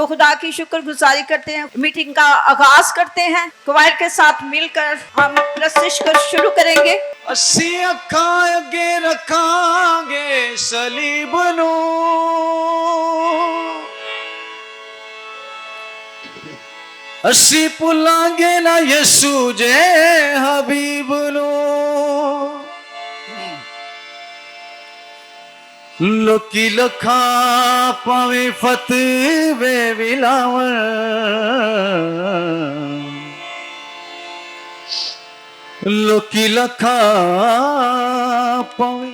तो खुदा की शुक्रगुजारी करते हैं, मीटिंग का आगाज करते हैं। क्वायर के साथ मिलकर हम प्रस्तुति को शुरू करेंगे। ਅਸੀਂ ਅੱਖਾਂ ਅੱਗੇ ਰੱਖਾਂਗੇ ਸਲੀਬ ਨੂੰ, ਅਸੀਂ ਭੁੱਲਾਂਗੇ ਨਾ ਯਿਸੂ ਜੇ ਹਬੀਬ ਨੂੰ। ਲੋਕੀ ਲੱਖਾਂ ਭਾਵੇਂ ਫਤਵੇ ਵੀ ਲਾਵਣ, ਲੋਕੀ ਲੱਖਾਂ ਭਾਵੇਂ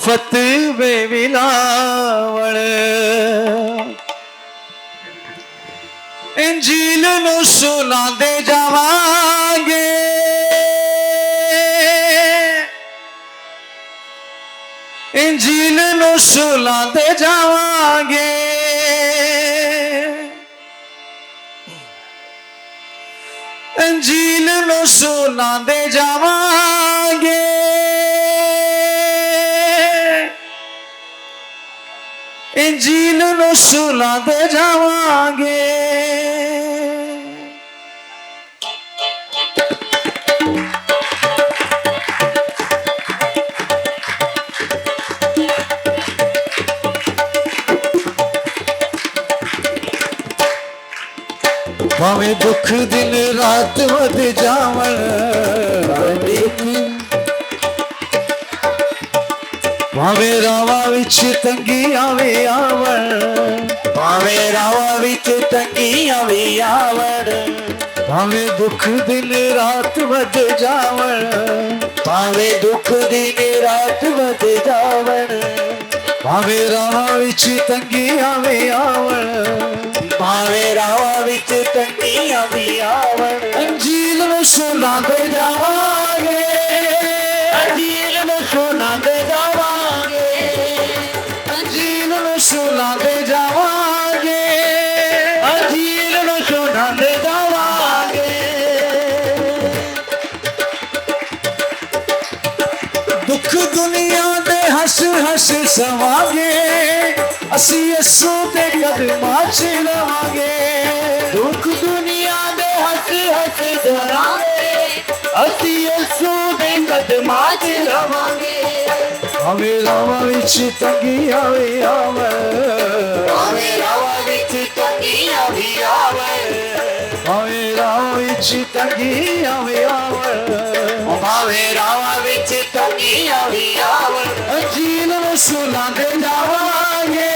ਫਤਵੇ ਵੀ ਲਾਵਣ, ਇੰਜੀਲ ਨੂੰ ਸੁਣਾਉਂਦੇ ਜਾਵਾਂਗੇ, ਇੰਜੀਲ ਨੂੰ ਸੁਣਾਉਂਦੇ ਜਾਵਾਂਗੇ, ਇੰਜੀਲ ਨੂੰ ਸੁਣਾਉਂਦੇ ਜਾਵਾਂਗੇ, ਇੰਜੀਲ ਨੂੰ ਸੁਣਾਉਂਦੇ ਜਾਵਾਂਗੇ। ਭਾਵੇਂ ਦੁੱਖ ਦਿਨ ਰਾਤ ਵਧ ਜਾਵਣ, ਭਾਵੇਂ ਰਾਵਾਂ ਵਿੱਚ ਤੰਗੀਆਂ ਵੀ ਆਵਣ, ਭਾਵੇਂ ਰਾਵਾਂ ਵਿੱਚ ਤੰਗੀਆਂ ਵੀ ਆਵਣ, ਭਾਵੇਂ ਦੁੱਖ ਦਿਨ ਰਾਤ ਵਧ ਜਾਵਣ, ਭਾਵੇਂ ਦੁੱਖ ਦਿਨ ਰਾਤ ਵਧ ਜਾਵਣ, ਭਾਵੇਂ ਰਾਵਾਂ ਵਿੱਚ ਤੰਗੀਆਂ ਵੀ ਆਵਣ, ਭਾਵੇਂ ਰਾਵਾਂ ਵਿੱਚ ਤੰਗੀਆਂ ਵੀ ਆਵਣ, ਇੰਜੀਲ ਨੂੰ ਸੁਣਾਉਂਦੇ ਜਾਵਾਂਗੇ, ਇੰਜੀਲ ਨੂੰ ਸੁਣਾਉਂਦੇ ਜਾਵਾਂਗੇ, ਇੰਜੀਲ ਨੂੰ ਸੁਣਾਉਂਦੇ ਜਾਵਾਂਗੇ, ਇੰਜੀਲ ਨੂੰ ਸੁਣਾਉਂਦੇ ਜਾਵਾਂਗੇ। ਦੁੱਖ ਦੁਨੀਆ ਦੇ ਹੱਸ ਹੱਸ ਸਵਾਂਗੇ, ਅਸੀਂ ਯਿਸੂ ਦੇ ਕਦਮਾਂ 'ਚ ਲਵਾਂਗੇ। ਦੁੱਖ ਦੁਨੀਆ ਦੇ ਹੱਸ ਹੱਸ ਸਵਾਂਗੇ, ਅਸੀਂ ਯਿਸੂ ਦੇ ਕਦਮਾਂ 'ਚ ਲਵਾਂਗੇ। ਭਾਵੇਂ ਰਾਵਾਂ ਵਿੱਚ ਤੰਗੀਆਂ ਵੀ ਆਵਣ, ਭਾਵੇਂ ਰਾਵਾਂ ਵਿੱਚ ਤੰਗੀਆਂ ਵੀ ਆਵਣ, ਭਾਵੇਂ ਰਾਵਾਂ ਵਿੱਚ ਤੰਗੀਆਂ ਵੀ ਆਵਣ, ਭਾਵੇਂ ਰਾਵਾਂ ਵਿੱਚ ਤੰਗੀਆਂ ਵੀ ਆਵਣ, ਇੰਜੀਲ ਨੂੰ ਸੁਣਾਉਂਦੇ ਜਾਵਾਂਗੇ,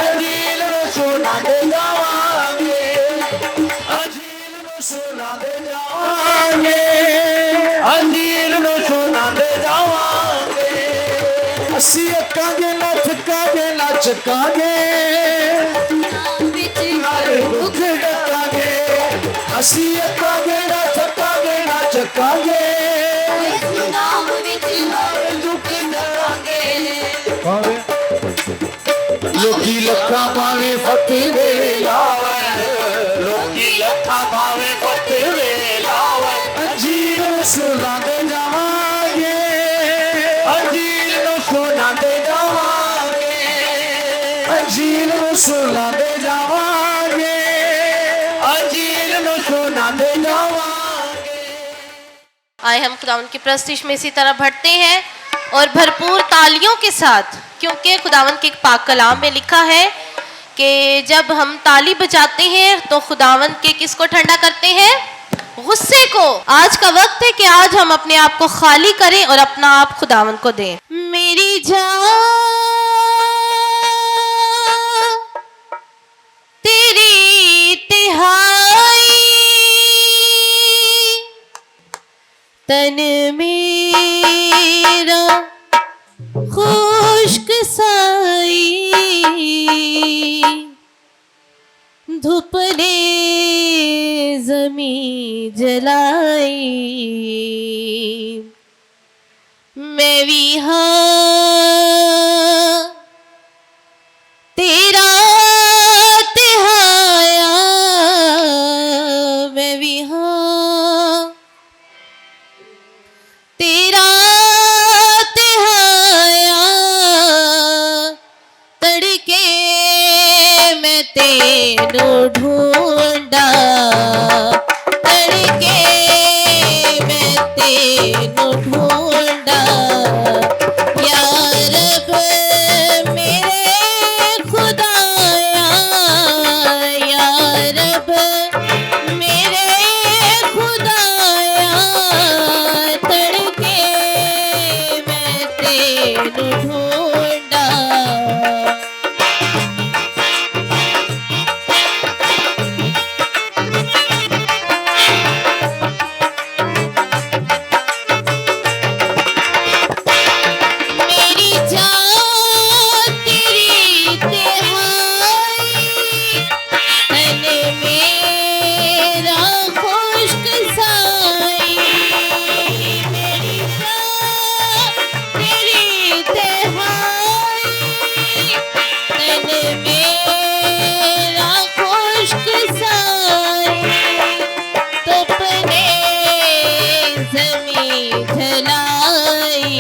ਇੰਜੀਲ ਨੂੰ ਸੁਣਾਉਂਦੇ ਜਾਵਾਂਗੇ, ਇੰਜੀਲ ਨੂੰ ਸੁਣਾਉਂਦੇ ਜਾਵਾਂਗੇ, ਇੰਜੀਲ ਨੂੰ ਸੁਣਾਉਂਦੇ ਜਾਵਾਂਗੇ। ਅਸੀਂ ਅੱਕਾਂਗੇ ਨਾ ਥੱਕਾਂਗੇ ਨਾ ਚੱਕਾਂਗੇ, ਨਾਲੇ ਦੁੱਖ ਡਕਾਂਗੇ, ਅਸੀਂ ਅੱਕਾਂਗੇ ਨਾ ਥੱਕਾਂਗੇ ਨਾ ਚੱਕਾਂਗੇ, ਲੋਕੀ ਲੱਖਾਂ ਭਾਵੇਂ ਫਤਵੇ ਲਾਵਣ, ਲੋਕੀ ਲੱਖਾਂ ਭਾਵੇਂ ਫਤਵੇ ਲਾਵਣ, ਇੰਜੀਲ ਨੂੰ ਸੁਣਾਉਂਦੇ ਜਾਵਾਂਗੇ, ਇੰਜੀਲ ਨੂੰ ਸੁਣਾਉਂਦੇ ਜਾਵਾਂਗੇ, ਇੰਜੀਲ ਨੂੰ ਸੁਣਾਉਂਦੇ ਜਾਵਾਂਗੇ, ਇੰਜੀਲ ਨੂੰ सुनाते जावांगे। आए हम खुदावन की प्रस्तुति में इसी तरह बढ़ते हैं और भरपूर तालियों के साथ, क्योंकि खुदावन के एक पाक कलाम में लिखा है कि जब हम ताली बजाते हैं तो खुदावन के किसको ठंडा करते हैं? गुस्से को। आज का वक्त है कि आज हम अपने आप को खाली करें और अपना आप खुदावन को दें। मेरी जान तेरी तिहाई, तन मेरा खुश्क साई, धूप ने ज़मीं जलाई, मैं भी हाँ तेरा तिहाया, मैं भी हाँ तेरा तिहाया, तड़के मैं तेरे ढूंढा तड़के मैं तेनू ढूंढा या रब मेरे खुदाया या रब मेरे खुदाया तड़के मैं तेनू ढूंढा मेरी जान तेरी तिहाई तन मेरा खुश्क साई मेरी जान तेरी तिहाई तन मेरा खुश्क साई तुपने ज़मीं जलाई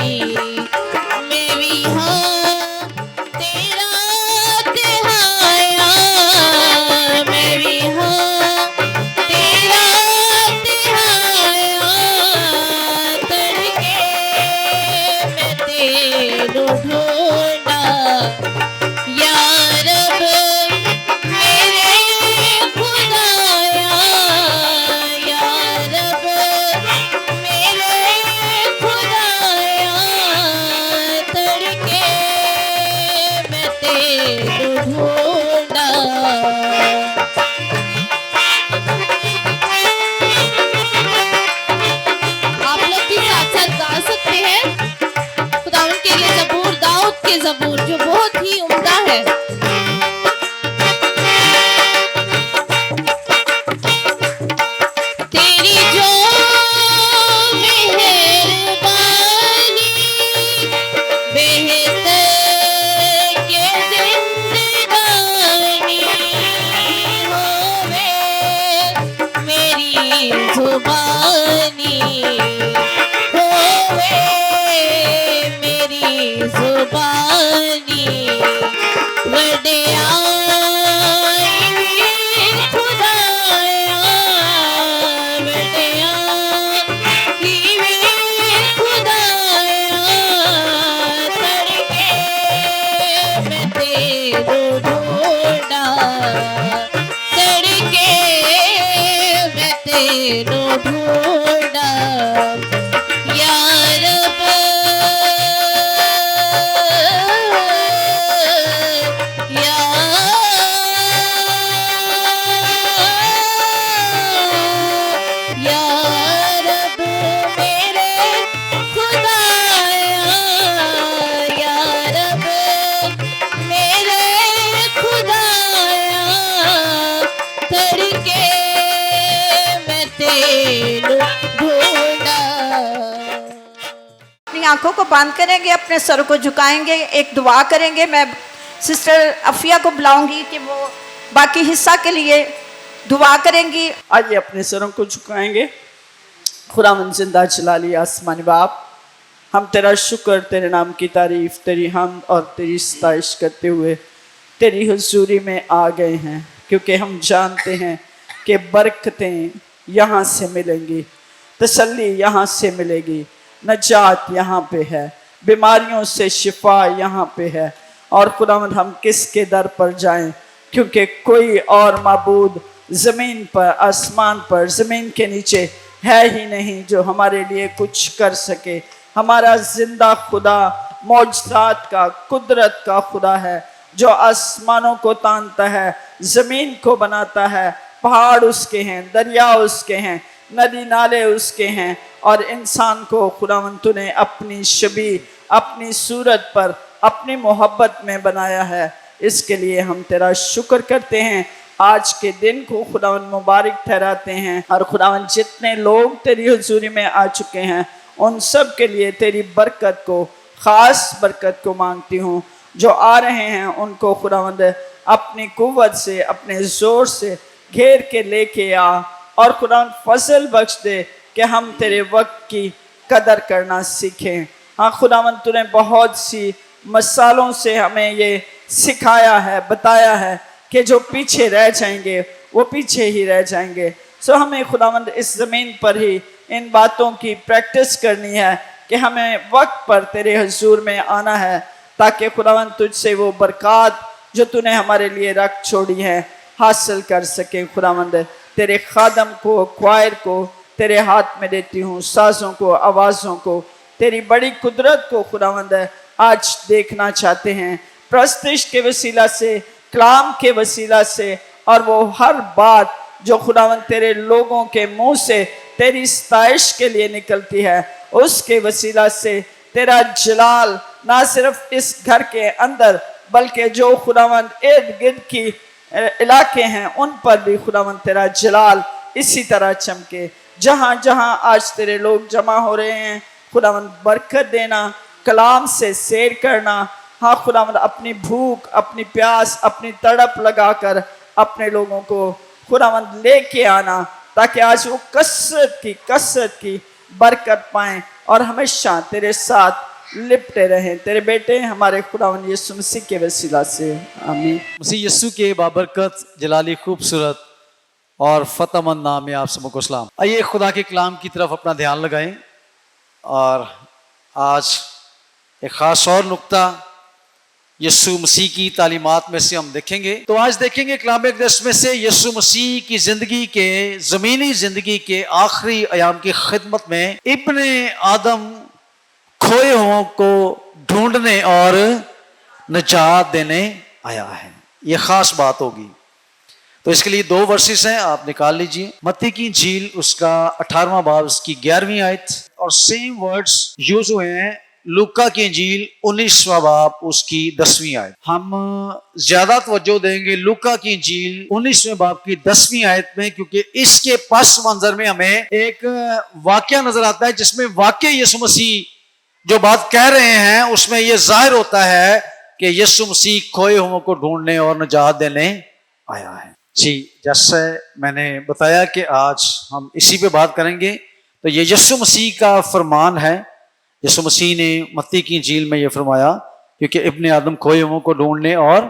मैं भी हाँ तेरा तिहाया मैं भी हाँ तेरा तिहाया तड़के मैं तेनू ढूंढा या रब मेरे खुदाया या रब मेरे खुदाया तड़के मैं तेनू ढूंढा आप लोग भी साथ साथ गा सकते हैं खुदावंद के लिए ज़बूर दाऊद के ज़बूर जो बहुत ही उम्दा है तेरी जो मेहरबानी बेहतर के जिंदगानी होवे मेरी जुबानी होवे मेरी जुबानी वड्याई खुदाया वड्याई खुदाया तड़के मैं तेनू ढूंढा तड़के मैं तेनू ढूंढा या रब या या रब मेरे खुदाया या रब मेरे खुदाया तड़के मैं तेनू ढूंढा अपनी आंखों को बंद करेंगे, अपने सर को झुकाएंगे, एक दुआ करेंगे। मैं सिस्टर अफिया को बुलाऊंगी कि वो बाकी हिस्सा के लिए दुआ करेंगी। आइए अपने सरों को झुकाएंगे। खुदावंद जिंदा जलाली आसमानी बाप, हम तेरा शुक्र, तेरे नाम की तारीफ, तेरी हमद और तेरी सताइश करते हुए तेरी हुजूरी में आ गए हैं, क्योंकि हम जानते हैं कि बरकतें यहाँ से मिलेंगी, तसल्ली यहाँ से मिलेगी, नजात यहाँ पे है, बीमारियों से शिफा यहाँ पे है। और खुदावंद हम किसके दर पर जाएं, क्योंकि कोई और माबूद ज़मीन पर, आसमान पर, ज़मीन के नीचे है ही नहीं जो हमारे लिए कुछ कर सके। हमारा जिंदा खुदा मौजज़ात का, कुदरत का खुदा है, जो आसमानों को तानता है, ज़मीन को बनाता है, पहाड़ उसके हैं, दरिया उसके हैं, नदी नाले उसके हैं। और इंसान को खुदावंद तूने अपनी शबी, अपनी सूरत पर, अपनी मोहब्बत में बनाया है। इसके लिए हम तेरा शुक्र करते हैं। आज के दिन को खुदावंद मुबारक ठहराते हैं। और खुदावंद जितने लोग तेरी हुजूरी में आ चुके हैं उन सब के लिए तेरी बरकत को, ख़ास बरकत को मांगती हूँ। जो आ रहे हैं उनको खुदावंद अपनी कुव्वत से, अपने ज़ोर से घेर के लेके आ और खुदावंद फजल बख्श दे कि हम तेरे वक्त की कदर करना सीखें। हाँ खुदावंद तूने बहुत सी मिसालों से हमें ये सिखाया है, बताया है कि जो पीछे रह जाएंगे وہ پیچھے ہی رہ جائیں گے. سو ہمیں خداوند اس زمین پر ہی ان باتوں کی پریکٹس کرنی ہے کہ ہمیں وقت پر تیرے حضور میں آنا ہے تاکہ خداوند تجھ سے وہ برکات جو تو نے ہمارے لیے رکھ چھوڑی ہیں حاصل کر سکیں. خداوند تیرے خادم کو کوائر کو تیرے ہاتھ میں دیتی ہوں, سازوں کو, آوازوں کو, تیری بڑی قدرت کو خداوند آج دیکھنا چاہتے ہیں پرستش کے وسیلہ سے, کلام کے وسیلہ سے, اور وہ ہر بات جو خداوند تیرے لوگوں کے منہ سے تیری ستائش کے لیے نکلتی ہے اس کے وسیلہ سے تیرا جلال نہ صرف اس گھر کے اندر بلکہ جو خداوند ارد گرد کی علاقے ہیں ان پر بھی خداوند تیرا جلال اسی طرح چمکے. جہاں جہاں آج تیرے لوگ جمع ہو رہے ہیں خداوند برکت دینا, کلام سے سیر کرنا. ہاں خداوند اپنی بھوک, اپنی پیاس, اپنی تڑپ لگا کر اپنے لوگوں کو خداوند لے کے آنا تاکہ آج وہ کثرت کی برکت پائیں اور ہمیشہ تیرے ساتھ لپٹے رہیں. تیرے بیٹے ہمارے خداوند یسوع مسیح کے وسیلہ سے آمین. مسیح یسوع کے بابرکت جلالی خوبصورت اور فتح مند نام میں آپ سب کو سلام. آئیے خدا کے کلام کی طرف اپنا دھیان لگائیں اور آج ایک خاص اور نقطہ یسوع مسیح کی تعلیمات میں سے ہم دیکھیں گے. تو آج دیکھیں گے کلام اقدس میں سے یسوع مسیح کی زندگی کے, زمینی زندگی کے آخری ایام کی خدمت میں ابن آدم کھوئے ہوں کو ڈھونڈنے اور نجات دینے آیا ہے. یہ خاص بات ہوگی. تو اس کے لیے 2 ورسز ہیں, آپ نکال لیجئے. متی کی انجیل اس کا 18واں باب اس کی 11ویں آیت, اور سیم ورڈز یوز ہوئے ہیں لوکا کی انجیل 19واں باب اس کی 10ویں آیت. ہم زیادہ توجہ دیں گے لوکا کی انجیل 19ویں باب کی 10ویں آیت میں, کیونکہ اس کے پس منظر میں ہمیں ایک واقعہ نظر آتا ہے جس میں واقعی یسوع مسیح جو بات کہہ رہے ہیں اس میں یہ ظاہر ہوتا ہے کہ یسوع مسیح کھوئے ہوں کو ڈھونڈنے اور نجات دینے آیا ہے. جی جیسے میں نے بتایا کہ آج ہم اسی پہ بات کریں گے. تو یہ یسوع مسیح کا فرمان ہے. یسوع مسیح نے متی کی انجیل میں یہ فرمایا کیونکہ ابن آدم کھوئے ہوں کو ڈھونڈنے اور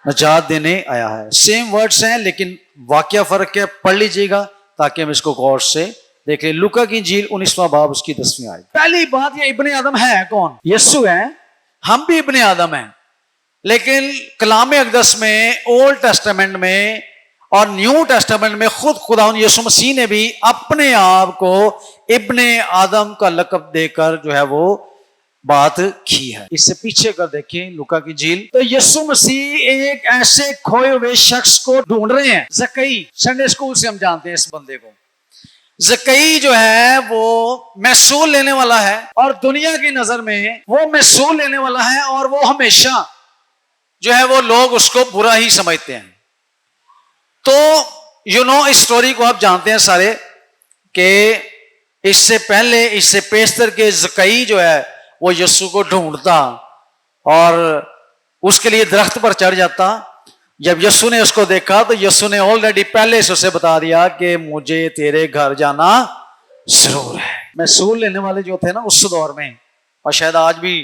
نجات دینے آیا ہے. سیم ورڈز ہیں لیکن واقعہ فرق ہے. پڑھ لیجئے گا تاکہ ہم اس کو غور سے دیکھ لیں. لوکا کی انجیل 19واں باب اس کی 10ویں آیت. پہلی بات یہ ابن آدم ہے کون؟ یسوع ہے. ہم بھی ابن آدم ہیں, لیکن کلام اقدس میں اولڈ ٹیسٹامنٹ میں اور نیو ٹیسٹامنٹ میں خود خداوند یسوع مسیح نے بھی اپنے آپ کو ابن آدم کا لقب دے کر جو ہے وہ بات کی ہے. اس سے پیچھے کر دیکھیں لوکا کی انجیل. تو یسوع مسیح ایک ایسے کھوئے ہوئے شخص کو ڈھونڈ رہے ہیں. زکئی, سنڈے اسکول سے ہم جانتے ہیں اس بندے کو. زکئی جو ہے وہ محصول لینے والا ہے اور دنیا کی نظر میں وہ محصول لینے والا ہے, اور وہ ہمیشہ جو ہے وہ لوگ اس کو برا ہی سمجھتے ہیں. تو اس سٹوری کو آپ جانتے ہیں سارے کہ اس سے پہلے, اس سے پیشتر کے زکئی جو ہے وہ یسوع کو ڈھونڈتا اور اس کے لیے درخت پر چڑھ جاتا. جب یسوع نے اس کو دیکھا تو یسوع نے آلریڈی پہلے سے اسے بتا دیا کہ مجھے تیرے گھر جانا ضرور ہے. محصول لینے والے جو تھے نا اس دور میں, اور شاید آج بھی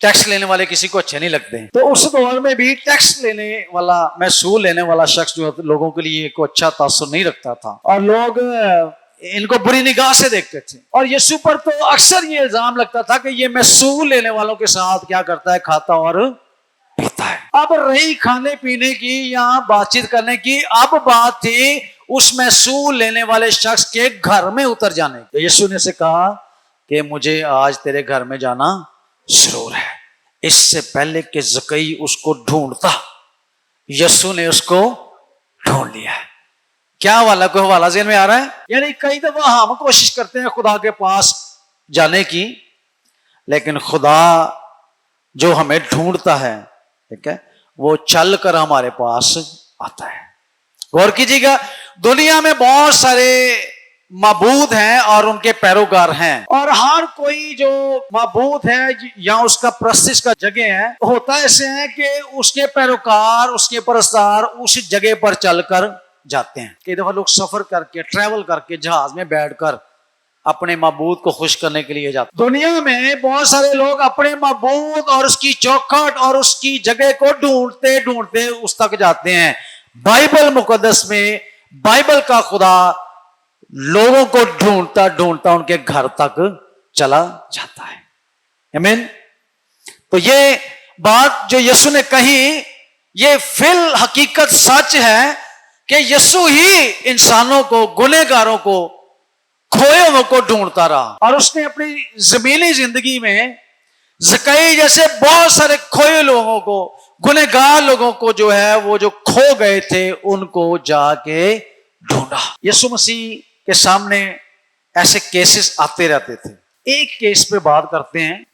ٹیکس لینے والے کسی کو اچھے نہیں لگتے ہیں, تو اس دور میں بھی ٹیکس لینے والا, محصول لینے والا شخص جو لوگوں کے لیے کوئی اچھا تاثر نہیں رکھتا تھا, اور لوگ ان کو بری نگاہ سے دیکھتے تھے. اور یسوع پر تو اکثر یہ الزام لگتا تھا کہ یہ محصول لینے والوں کے ساتھ کیا کرتا ہے, کھاتا اور پیتا ہے. اب رہی کھانے پینے کی یا بات چیت کرنے کی, اب بات تھی اس محصول لینے والے شخص کے گھر میں اتر جانے. تو یسوع نے سے کہا کہ مجھے آج تیرے گھر میں جانا ضرور ہے. اس سے پہلے کہ زکئی اس کو ڈھونڈتا, یسوع نے اس کو ڈھونڈ لیا. کیا حوالہ, کوئی حوالہ ذہن میں آ رہا ہے؟ یعنی کئی دفعہ ہم کوشش کرتے ہیں خدا کے پاس جانے کی, لیکن خدا جو ہمیں ڈھونڈتا ہے, ٹھیک ہے, وہ چل کر ہمارے پاس آتا ہے. غور کیجیے گا, دنیا میں بہت سارے معبود ہیں اور ان کے پیروکار ہیں, اور ہر کوئی جو معبود ہے یا اس کا پرستش کا جگہ ہے ہوتا ایسے ہے کہ اس کے پیروکار, اس کے پرستار اس جگہ پر چل کر جاتے ہیں. کئی دفعہ لوگ سفر کر کے, ٹریول کر کے, جہاز میں بیٹھ کر اپنے معبود کو خوش کرنے کے لیے جاتے. دنیا میں بہت سارے لوگ اپنے معبود اور اس کی چوکھٹ اور اس کی جگہ کو ڈھونڈتے ڈھونڈتے اس تک جاتے ہیں, बाइबल मुकद्दस में बाइबल का खुदा लोगों को ढूंढता ढूंढता उनके घर तक चला जाता है। आमीन। तो ये बात जो यीशु ने कही, ये फिल हकीकत सच है कि यीशु ही इंसानों को, गुनहगारों को, खोए हुए को ढूंढता रहा। और उसने अपनी जमीनी जिंदगी में ज़कई जैसे बहुत सारे खोए लोगों को, गुनहगार लोगों को जो है वो जो खो गए थे उनको जाके ढूंढा। यीशु मसीह के सामने ऐसे केसेस आते रहते थे। एक केस पे बात करते हैं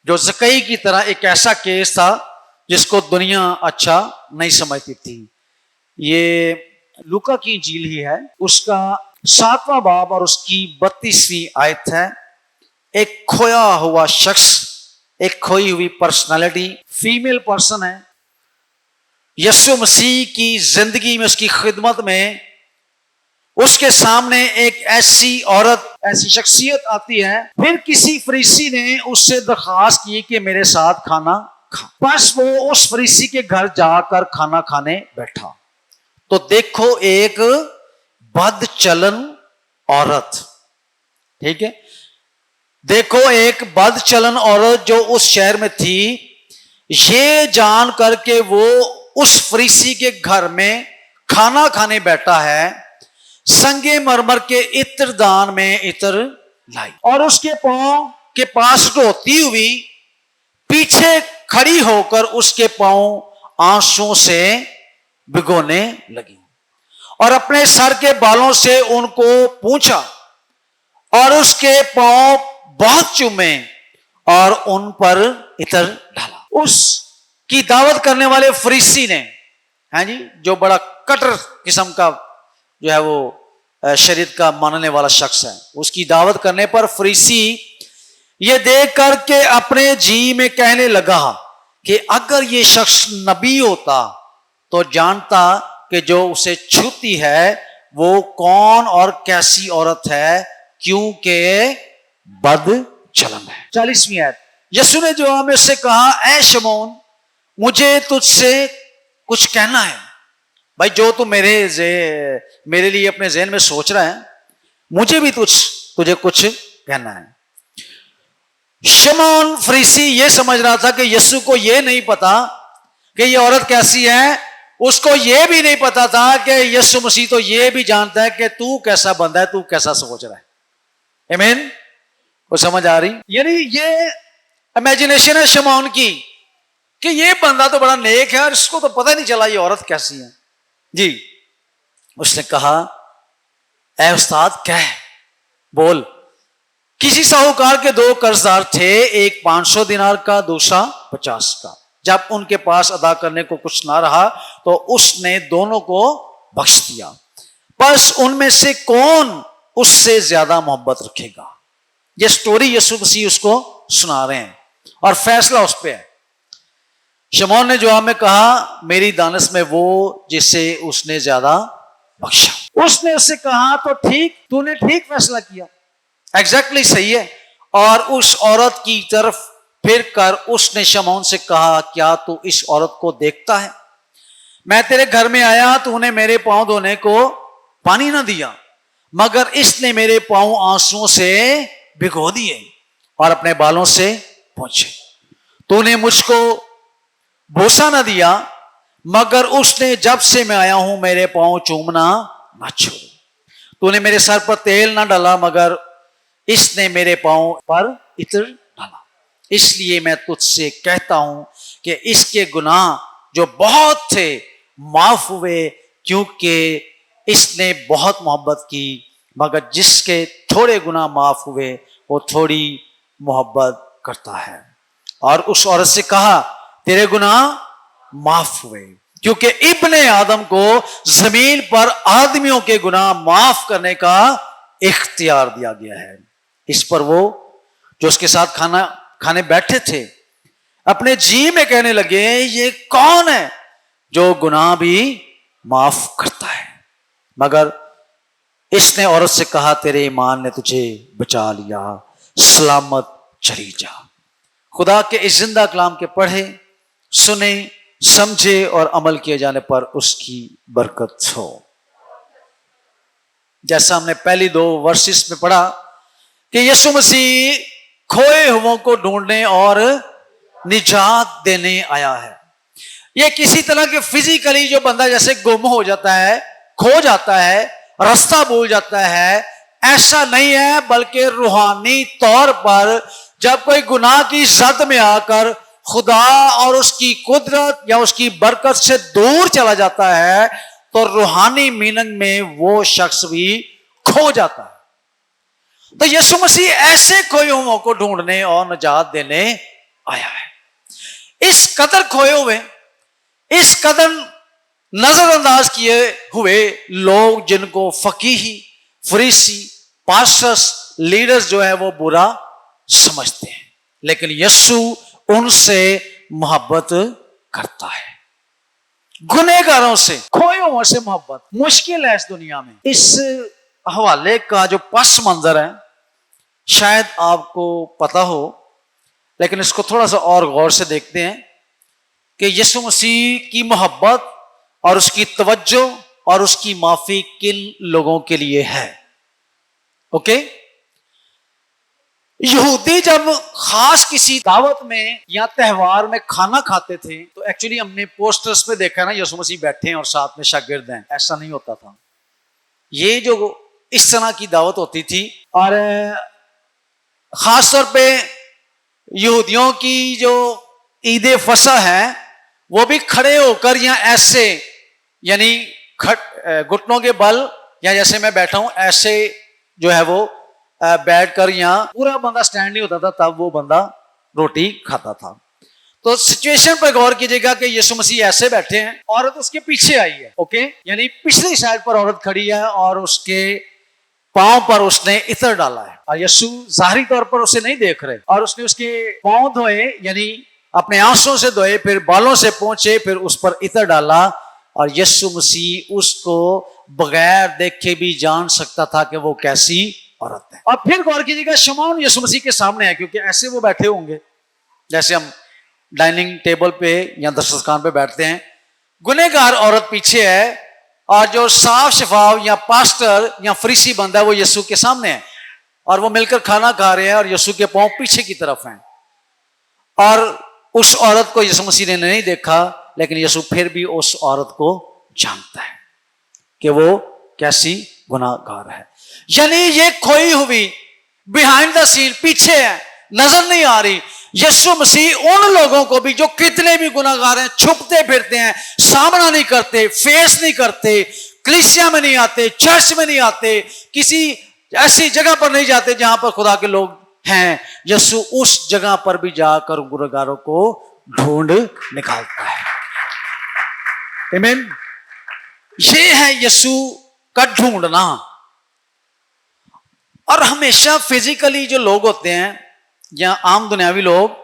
जो ज़कई की तरह एक ऐसा केस था जिसको दुनिया अच्छा नहीं समझती थी। ये लूका की इंजील ही है, उसका 7वां बाब और उसकी 32वीं आयत है। एक खोया हुआ शख्स, एक खोई हुई पर्सनालिटी, फीमेल पर्सन है, यीशु मसीह की जिंदगी में, उसकी खिदमत में उसके सामने एक ऐसी औरत, ऐसी शख्सियत आती है। फिर किसी फरीसी ने उससे दरख्वास्त की कि मेरे साथ खाना खा। बस वो उस फरीसी के घर जाकर खाना खाने बैठा तो देखो एक बदचलन औरत, ठीक है, देखो एक बदचलन औरत जो उस शहर में थी, ये जान करके वो उस फरीसी के घर में खाना खाने बैठा है, संगे मरमर के इत्रदान में इत्र लाई और उसके पांव के पास रोती हुई पीछे खड़ी होकर उसके पांव आंसुओं से भिगोने लगी और अपने सर के बालों से उनको पूंछा और उसके पांव बहुत चूमे और उन पर इत्र डाला। उसकी दावत करने वाले फरीसी ने, हैं जी, जो बड़ा कटर किस्म का जो है वो शरीयत का मानने वाला शख्स है, उसकी दावत करने पर फरीसी ये देख करके अपने जी में कहने लगा कि अगर ये शख्स नबी होता तो जानता कि जो उसे छूती है वो कौन और कैसी औरत है, क्योंकि बदचलन है। 40वीं आयत, यीशु ने जवाब में उससे कहा, ऐ शमौन, मुझे तुझसे कुछ कहना है। भाई जो तू मेरे लिए अपने ज़हन में सोच रहा है, मुझे भी तुझे कुछ कहना है। शमौन फरीसी ये समझ रहा था कि यीशु को ये नहीं पता कि ये औरत कैसी है, उसको ये भी नहीं पता था कि यीशु मसीह तो ये भी जानता है कि तू कैसा बंदा है, तू कैसा सोच रहा है। आमीन। वो समझ आ रही? यानी ये इमेजिनेशन है शमौन की कि ये बंदा तो बड़ा नेक है और इसको तो पता नहीं चला ये औरत कैसी है जी। उसने कहा, ऐ उस्ताद कह, बोल। किसी साहूकार के 2 कर्जदार थे, एक 500 दिनार का, दूसरा 50 का। जब उनके पास अदा करने को कुछ ना रहा तो उसने दोनों को बख्श दिया। बस उनमें से कौन उससे ज्यादा मोहब्बत रखेगा? ये स्टोरी यीशु मसीह उसको सुना रहे हैं और फैसला उस पे है। शमौन ने जवाब में कहा, मेरी दानश में वो जिसे उसने ज्यादा बख्शा। उसने उससे कहा, तो ठीक, तूने ठीक फैसला किया, एग्जैक्टली सही है। और उस औरत की तरफ फिर कर उसने शमौन से कहा, क्या तू इस औरत को देखता है? मैं तेरे घर में आया, तूने मेरे पांव धोने को पानी ना दिया, मगर इसने मेरे पांव आंसुओं से भिगो दिए और अपने बालों से पोंछे। तूने मुझको बोसा ना दिया, मगर उसने जब से मैं आया हूं मेरे पांव चूमना ना छोड़ा। तूने मेरे सर पर तेल ना डाला, मगर इसने मेरे पांव पर इत्र डाला। इसलिए मैं तुझसे कहता हूं कि इसके गुनाह जो बहुत थे माफ हुए, क्योंकि इसने बहुत मोहब्बत की। मगर जिसके थोड़े गुनाह माफ हुए वो थोड़ी मोहब्बत करता है। और उस औरत से कहा, तेरे गुनाह माफ हुए, क्योंकि इब्ने आदम को जमीन पर आदमियों के गुनाह माफ करने का इख्तियार दिया गया है। इस पर वो जो उसके साथ खाने बैठे थे अपने जी में कहने लगे, ये कौन है जो गुनाह भी माफ करता है? मगर इसने औरत से कहा, तेरे ईमान ने तुझे बचा लिया, सलामत चली जा। खुदा के इस जिंदा कलाम के पढ़े, सुने, समझे और अमल किए जाने पर उसकी बरकत हो। जैसा हमने पहली 2 वर्सेस में पढ़ा कि यीशु मसीह खोए हुओं को ढूंढने और निजात देने आया है। ये किसी तरह के फिजिकली जो बंदा जैसे गुम हो जाता है, खो जाता है, रास्ता भूल जाता है, ऐसा नहीं है, बल्कि रूहानी तौर पर जब कोई गुनाह की जद में आकर खुदा और उसकी कुदरत या उसकी बरकत से दूर चला जाता है, तो रूहानी मीनिंग में वो शख्स भी खो जाता है। तो यीशु मसीह ऐसे खोए हुओं को ढूंढने और निजात देने आया है। इस कदर खोए हुए, इस कदर नजरअंदाज किए हुए लोग जिनको फकीही, फरीसी, पास्टर्स, लीडर्स जो है वो बुरा समझते हैं, लेकिन यीशु उनसे मोहब्बत करता है। गुनहगारों से, खोए हुओं से मोहब्बत मुश्किल है इस दुनिया में। इस हवाले का जो पस मंजर है शायद आपको पता हो, लेकिन इसको थोड़ा सा और गौर से देखते हैं कि यीशु मसीह की मोहब्बत और उसकी तवज्जो और उसकी माफी किन लोगों के लिए है। ओके, यहूदी जब खास किसी दावत में या त्योहार में खाना खाते थे तो एक्चुअली हमने पोस्टर्स पे देखा ना, यीशु मसीह बैठे हैं और साथ में शागिर्द हैं, ऐसा नहीं होता था। ये जो इस तरह की दावत होती थी, और खास तौर पे यहूदियों की जो ईद फसा है वो भी खड़े होकर या ऐसे, यानी घुटनों के बल, या जैसे मैं बैठा हूं ऐसे जो है वो बैठ कर, या पूरा बंदा स्टैंड नहीं होता था, तब वो बंदा रोटी खाता था। तो सिचुएशन पर गौर कीजिएगा कि यीशु मसीह ऐसे बैठे हैं, औरत उसके पीछे आई है। ओके, यानी पिछली साइड पर औरत खड़ी है और उसके पांव पर उसने इत्र डाला है, और यीशु जाहिरी तौर पर उसे नहीं देख रहे, और उसने उसके पांव धोए, यानी अपने आंसुओं से धोए, फिर बालों से पोंछे, फिर उस पर इत्र डाला, और यीशु मसीह उसको बगैर देखे भी जान सकता था कि वो कैसी औरत है। और फिर गौर कीजिएगा, शमौन यीशु मसीह के सामने है, क्योंकि ऐसे वो बैठे होंगे जैसे हम डाइनिंग टेबल पे या दस्तरखान पे बैठते हैं। गुनहगार औरत पीछे है, और जो साफ शफाफ या पास्टर या फरीसी बंदा है वो यीशु के सामने है, और वो मिलकर खाना खा रहे हैं, और यीशु के पांव पीछे की तरफ हैं। और उस औरत को यीशु मसीह ने नहीं देखा, लेकिन यीशु फिर भी उस औरत को जानता है कि वो कैसी गुनाहगार है। यानी ये खोई हुई, बिहाइंड द सीन, पीछे है, नजर नहीं आ रही। यीशु मसीह उन लोगों को भी जो कितने भी गुनाहगार हैं, छुपते फिरते हैं, सामना नहीं करते, फेस नहीं करते, कलीसिया में नहीं आते, चर्च में नहीं आते, किसी ऐसी जगह पर नहीं जाते जहां पर खुदा के लोग हैं, यीशु उस जगह पर भी जाकर गुनहगारों को ढूंढ निकालता है। आमीन। ये है यीशु का ढूंढना। और हमेशा फिजिकली जो लोग होते हैं या आम दुनियावी लोग,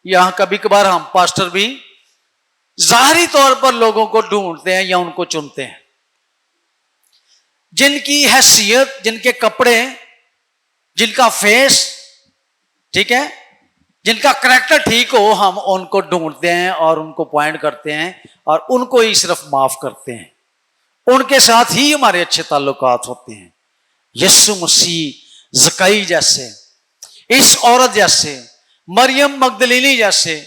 या कभी कभार हम पास्टर भी जाहिरी तौर पर लोगों को ढूंढते हैं या उनको चुनते हैं, जिनकी हैसियत, जिनके कपड़े, जिनका फेस ठीक है, जिनका करैक्टर ठीक हो, हम उनको ढूंढते हैं और उनको पॉइंट करते हैं और उनको ही सिर्फ माफ करते हैं, उनके साथ ही हमारे अच्छे ताल्लुकात होते हैं। यीशु मसीह ज़कई जैसे, इस औरत जैसे, मरियम मगदलीनी जैसे,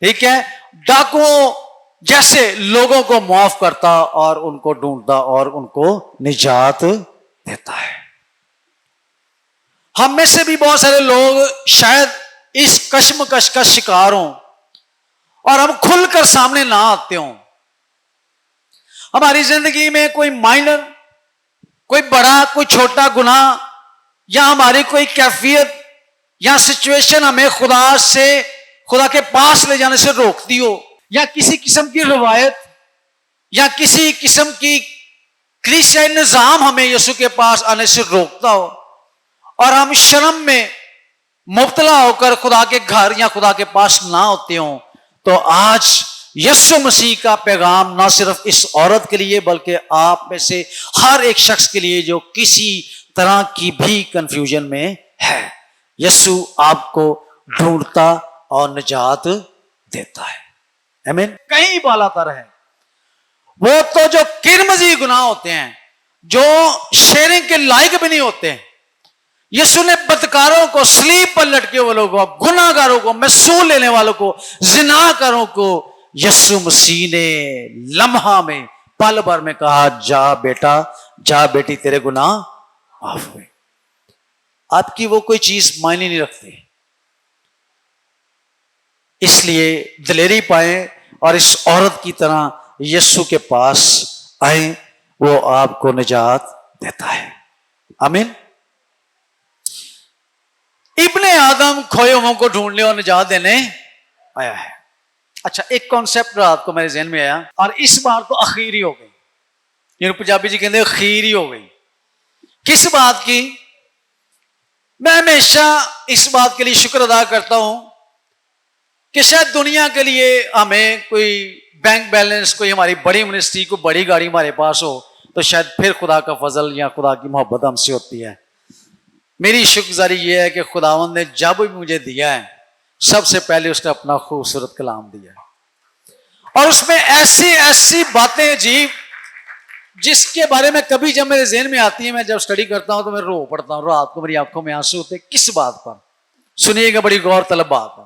ठीक है, डाकुओं जैसे लोगों को माफ करता और उनको ढूंढता और उनको निजात देता है। हम में से भी बहुत सारे लोग शायद इस कश्मकश का शिकार हों और हम खुलकर सामने ना आते हों। हमारी जिंदगी में कोई माइनर, कोई बड़ा, कोई छोटा गुनाह, या हमारी कोई कैफियत या सिचुएशन हमें खुदा के पास ले जाने से रोकती हो, या किसी किस्म की रवायत या किसी किस्म की कलीसियाई निजाम हमें यीशु के पास आने से रोकता हो, और हम शर्म में मुब्तला होकर खुदा के घर या खुदा के पास ना होते हो, तो आज यीशु मसीह का पैगाम ना सिर्फ इस औरत के लिए बल्कि आप में से हर एक शख्स के लिए जो किसी तरह की भी कंफ्यूजन में है। यीशु आपको ढूंढता और निजात देता है। آمین. کہیں بالا تر ہے. وہ تو جو کرمزی گناہ ہوتے ہیں, جو شیئرنگ کے لائق بھی نہیں ہوتے ہیں. یسوع نے بدکاروں کو, سلیب پر لٹکے والوں کو, گناہ گاروں کو, محصول لینے والوں کو, زناکاروں کو یسوع مسیح نے لمحہ میں, پل بھر میں کہا, جا بیٹا, جا بیٹی, تیرے گناہ معاف ہوئے. آپ کی وہ کوئی چیز معنی نہیں رکھتی. اس لیے دلیری پائیں اور اس عورت کی طرح یسوع کے پاس آئیں, وہ آپ کو نجات دیتا ہے. آمین. ابن آدم کھوئے ہوئوں کو ڈھونڈنے اور نجات دینے آیا ہے. اچھا, ایک کانسیپٹ رات کو میرے ذہن میں آیا, اور اس بار تو اخیری ہو گئی. یعنی پنجابی جی کہتے ہیں اخیری ہو گئی. کس بات کی؟ میں ہمیشہ اس بات کے لیے شکر ادا کرتا ہوں کہ شاید دنیا کے لیے ہمیں کوئی بینک بیلنس, کوئی ہماری بڑی یونیورسٹی, کوئی بڑی گاڑی ہمارے پاس ہو تو شاید پھر خدا کا فضل یا خدا کی محبت ہم سے ہوتی ہے. میری شکر گزاری یہ ہے کہ خداوند نے جب بھی مجھے دیا ہے, سب سے پہلے اس نے اپنا خوبصورت کلام دیا ہے, اور اس میں ایسی ایسی باتیں عجیب جس کے بارے میں کبھی جب میرے ذہن میں آتی ہیں, میں جب سٹڈی کرتا ہوں تو میں رو پڑتا ہوں. رات کو میری آنکھوں میں آنسو ہوتے. کس بات پر؟ سنیے گا, بڑی غور طلب بات ہے.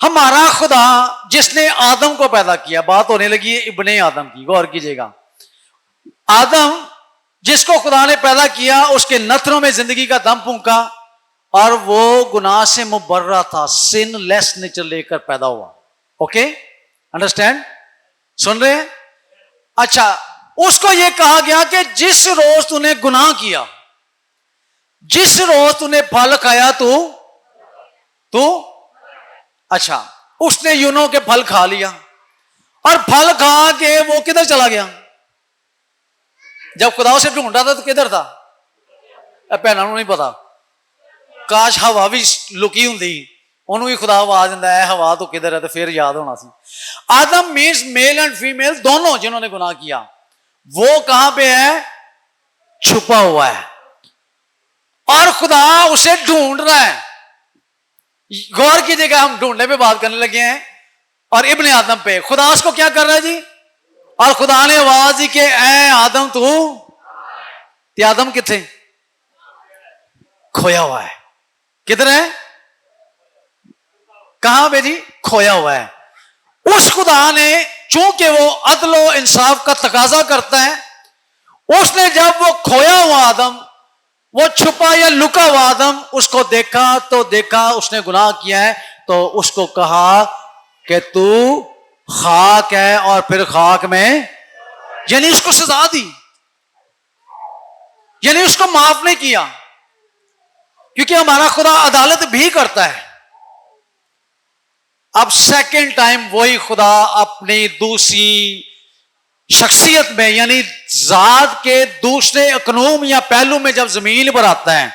ہمارا خدا جس نے آدم کو پیدا کیا, بات ہونے لگی ہے ابن آدم کی, غور کیجئے گا. آدم جس کو خدا نے پیدا کیا, اس کے نتھنوں میں زندگی کا دم پھونکا, اور وہ گناہ سے مبرہ تھا, سن لیس نیچر لے کر پیدا ہوا. Okay, understand? سن رہے ہیں؟ اچھا, اس کو یہ کہا گیا کہ جس روز تو نے گناہ کیا, جس روز تو نے پھل کھایا تو اچھا, اس نے یونوں کے پھل کھا لیا, اور پھل کھا کے وہ کدھر چلا گیا؟ جب خدا اسے ڈھونڈا تھا تو کدھر تھا؟ بہنوں نہیں پتا. کاش ہوا بھی لکی ہوں, انہوں ہی خدا آواز دینا ہے, ہوا تو کدھر ہے, تو پھر یاد ہونا سی. آدم مینس میل اینڈ فیمیل دونوں جنہوں نے گناہ کیا, وہ کہاں پہ ہے؟ چھپا ہوا ہے, اور خدا اسے ڈھونڈ رہا ہے. غور کیجیے گا, ہم ڈھونڈنے پہ بات کرنے لگے ہیں, اور ابن آدم پہ خدا اس کو کیا کر رہا ہے جی؟ اور خدا نے آواز دی کہ اے آدم تے آدم کتنے؟ کھویا ہوا ہے. کدھر ہے؟ کہاں پہ جی؟ کھویا ہوا ہے. اس خدا نے چونکہ وہ عدل و انصاف کا تقاضا کرتا ہے, اس نے جب وہ کھویا ہوا آدم, وہ چھپا یا لکا ہوا آدم, اس کو دیکھا تو دیکھا اس نے گناہ کیا ہے, تو اس کو کہا کہ تو خاک ہے, اور پھر خاک میں, یعنی اس کو سزا دی, یعنی اس کو معاف نہیں کیا, کیونکہ ہمارا خدا عدالت بھی کرتا ہے. اب سیکنڈ ٹائم وہی خدا اپنی دوسری شخصیت میں, یعنی ذات کے دوسرے اکنوم یا پہلو میں جب زمین پر آتا ہے,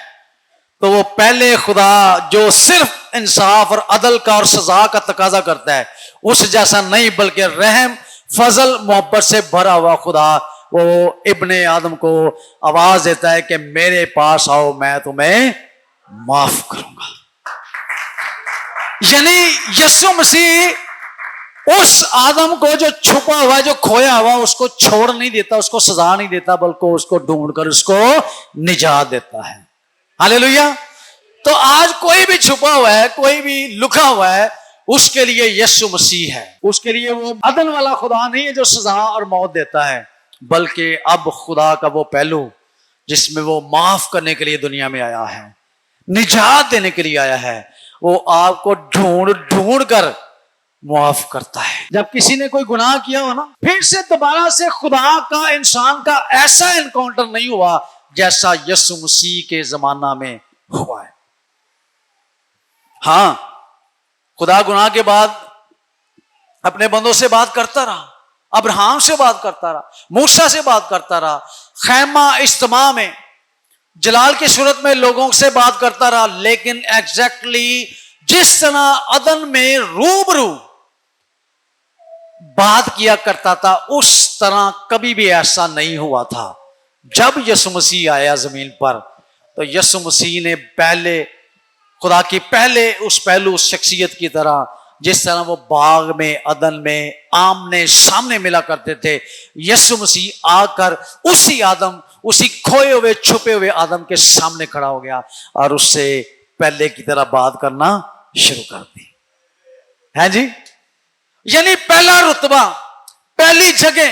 تو وہ پہلے خدا جو صرف انصاف اور عدل کا اور سزا کا تقاضا کرتا ہے, اس جیسا نہیں, بلکہ رحم, فضل, محبت سے بھرا ہوا خدا, وہ ابن آدم کو آواز دیتا ہے کہ میرے پاس آؤ, میں تمہیں معاف کروں گا. یعنی یسوع مسیح اس آدم کو جو چھپا ہوا, جو کھویا ہوا, اس کو چھوڑ نہیں دیتا, اس کو سزا نہیں دیتا, بلکہ اس کو ڈھونڈ کر اس کو نجات دیتا ہے. ہاللیلویا. تو آج کوئی بھی چھپا ہوا ہے, کوئی بھی لکھا ہوا ہے, اس کے لیے یسوع مسیح ہے. اس کے لیے وہ عدل والا خدا نہیں ہے جو سزا اور موت دیتا ہے, بلکہ اب خدا کا وہ پہلو جس میں وہ معاف کرنے کے لیے دنیا میں آیا ہے, نجات دینے کے لیے آیا ہے, وہ آپ کو ڈھونڈ ڈھونڈ کر معاف کرتا ہے. جب کسی نے کوئی گناہ کیا ہو نا, پھر سے دوبارہ سے خدا کا انسان کا ایسا انکاؤنٹر نہیں ہوا جیسا یسوع مسیح کے زمانہ میں ہوا ہے. ہاں, خدا گناہ کے بعد اپنے بندوں سے بات کرتا رہا, ابراہیم سے بات کرتا رہا, موسیٰ سے بات کرتا رہا, خیمہ اجتماع میں جلال کی صورت میں لوگوں سے بات کرتا رہا, لیکن ایگزیکٹلی جس طرح عدن میں روبرو بات کیا کرتا تھا, اس طرح کبھی بھی ایسا نہیں ہوا تھا. جب یسوع مسیح آیا زمین پر, تو یسوع مسیح نے پہلے خدا کی پہلے اس پہلو, اس شخصیت کی طرح जिस तरह वो बाग में अदन में आमने सामने मिला करते थे, यीशु मसीह आकर उसी आदम, उसी खोए हुए छुपे हुए आदम के सामने खड़ा हो गया और उससे पहले की तरह बात करना शुरू कर दी है जी। यानी पहला रुतबा, पहली जगह,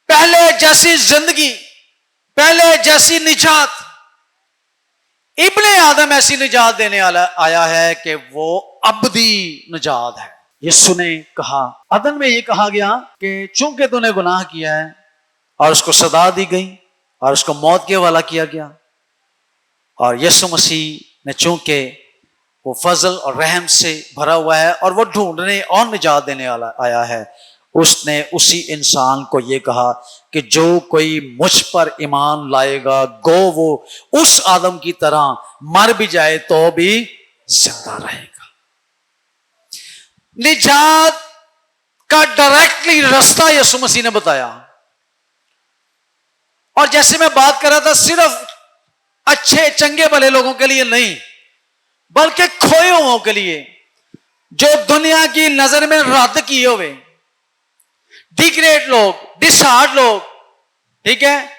पहले जैसी जिंदगी, पहले जैसी निजात, इब्ने आदम ऐसी निजात देने वाला आया है कि वो अबदी निजात है। यीशु ने कहा, अदन में ये कहा गया कि चूंकि तूने गुनाह किया है, और उसको सदा दी गई और उसको मौत के हवाला किया गया, और यीशु मसीह ने चूंकि वो फजल और रहम से भरा हुआ है और वो ढूंढने और निजात देने वाला आया है, उसने उसी इंसान को ये कहा कि जो कोई मुझ पर ईमान लाएगा गो वो उस आदम की तरह मर भी जाए तो भी जिंदा रहेगा। निजात का डायरेक्टली रास्ता यीशु मसीह ने बताया। और जैसे मैं बात कर रहा था, सिर्फ अच्छे चंगे भले लोगों के लिए नहीं, बल्कि खोए हुओं के लिए, जो दुनिया की नजर में रद्द किए हुए, डिग्रेड लोग, डिसहार्ड लोग, ठीक है,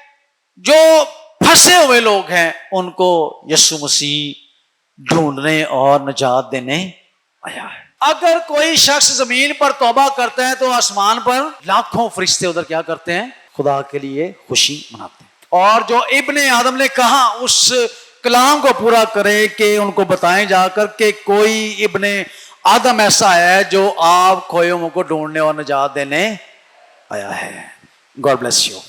जो फंसे हुए लोग हैं, उनको यीशु मसीह ढूंढने और निजात देने आया है। अगर कोई शख्स जमीन पर तौबा करता है तो आसमान पर लाखों फरिश्ते उधर क्या करते हैं, खुदा के लिए खुशी मनाते हैं। और जो इब्ने आदम ने कहा उस कलाम को पूरा करें कि उनको बताएं जाकर कि कोई इब्ने आदम ऐसा है जो आप खोए हुओं को ढूंढने और निजात देने आया है। God bless you.